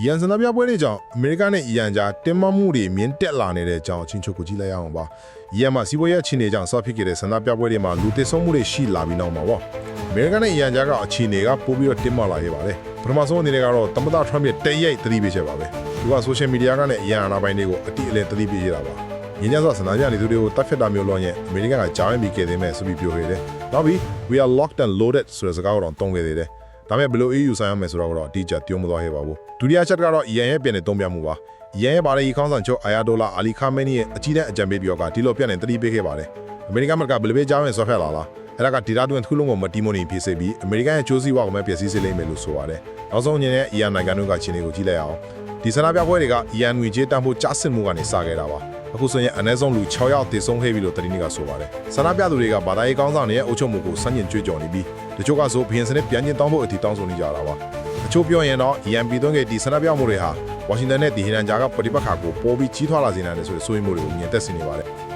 ရန်စန္ဒပြပွဲတွေကြောင့်အမေရိကန်နဲ့အီရန်ကြားတင်းမာမှုတွေမြင့်တက်လာနေတဲ့အကြောင်းအချင်းချုပ်ကိုကြည့်လိုက်ရအောင်ပါ။အီရန်မှာစီးပွားရေးအခြေအနေကြောင့်ဆော့ဖြစ်ခဲ့တဲ့စန္ဒပြပွဲတွေမှာလူသေဆုံးမှုတွေရှိလာပြီးနောက်မှာပေါ့။အမေရိကန်နဲ့အီရန်ကြားကအခြေအနေကပိုပြီးတော့တင်းမာလာခဲ့ပါတယ်။ပထမဆုံးအနေနဲ့ကတော့သမ္မတထရမ့်ရဲ့တရိုက်သတိပေးချက်ပါပဲ။သူကဆိုရှယ်မီဒီယာကနေအီရန်အာဏာပိုင်တွေကိုအတိအလင်းသတိပေးရတာပါ။ရင်းနှီးစွာစန္ဒပြနေသူတွေကိုတပ်ဖြတ်တာမျိုးလို့ရင်အမေရိကန်ကကြားရင်ပြီးခဲ့သေးမယ်ဆိုပြီးပြောခဲ့တယ်။နောက်ပြီး we are locked and loaded ဆိုတဲ့စကားကိုတော့တုံးခဲ့သေးတယ်။ဒါပေမဲ့ဘယ်လို EU ဆိုင်ရမယ်ဆိုတော့အတိအကျပြောမသွားခဲ့ပါဘူး။ဒုတိယချက်ကတော့အီရန်ရဲ့ပြန်တဲ့တုံ့ပြန်မှုပါ။အီရန်ရဲ့ဗာလေခေါင်းဆောင်ချုပ်အာယာတိုလာအာလီခါမဲနီရဲ့အကြီးတန်းအကြံပေးပြောကဒီလိုပြန်နေသတိပေးခဲ့ပါတယ်။အမေရိကန်ကဘယ်လိုပဲကြားမယ်ဆိုဖက်လာလား။အဲ့ဒါကဒေတာတွင်တစ်ခုလုံးကိုမတီမွန်နေဖြစ်စေပြီးအမေရိကန်ရဲ့ချိုးစီးဝါကိုပဲပျက်စီးစေလိမ့်မယ်လို့ဆိုပါတယ်။နောက်ဆုံးအနေနဲ့အီရန်နိုင်ငံတို့ကခြေနေကိုကြည့်လိုက်အောင်။ဒီဆန္ဒပြပွဲတွေကအီရန်ငွေကြေးတန်ဖိုးကျဆင်းမှုကနေစခဲ့တာပါ။အခုဆိုရင်အနည်းဆုံးလူ6ယောက်သေဆုံးခဲ့ပြီလို့သတင်းတွေကဆိုပါတယ်။ဆန္ဒပြသူတွေကဘာသာရေးကောင်းဆောင်တွေရဲ့အုပ်ချုပ်မှုကိုစန့်ကျင်ကြွေးကြော်နေပြီးတချို့ကဆိုဘီယန်စနစ်ပြန်ကျင်းတောင်းဖို့အထိတောင်းဆိုနေကြတာပါ။အချို့ပြောရင်တော့ EMP သွင်းခဲ့ဒီဆန္ဒပြမှုတွေဟာဝါရှင်တန်နဲ့ဒီဟီရန်ကြားကပဋိပက္ခကိုပိုပြီးကြီးထွားလာစေနိုင်တယ်ဆိုတဲ့ဆိုရင်မှုတွေကိုမြင်သက်စင်နေပါတယ်။